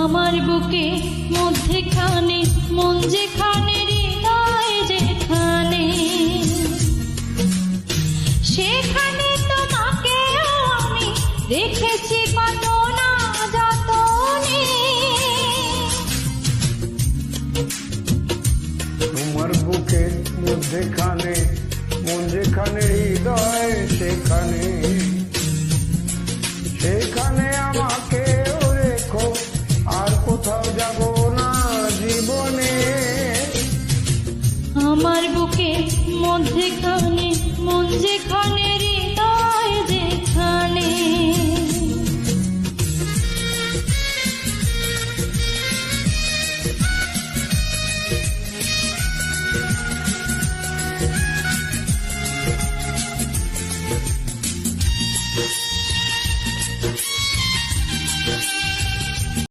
আমার বুকে মধ্যেখানে মন যেখানে হৃদয় যেখানে, সেখানে তোমাকে আমি রেখেছি কত না যতনে। তোমার বুকে মধ্যেখানে মন যেখানে হৃদয় সেখানে, সেখানে আমাকে রেখো, আর কোথাও যাব না জীবনে। আমার বুকে মধ্যেখানে মন যেখানে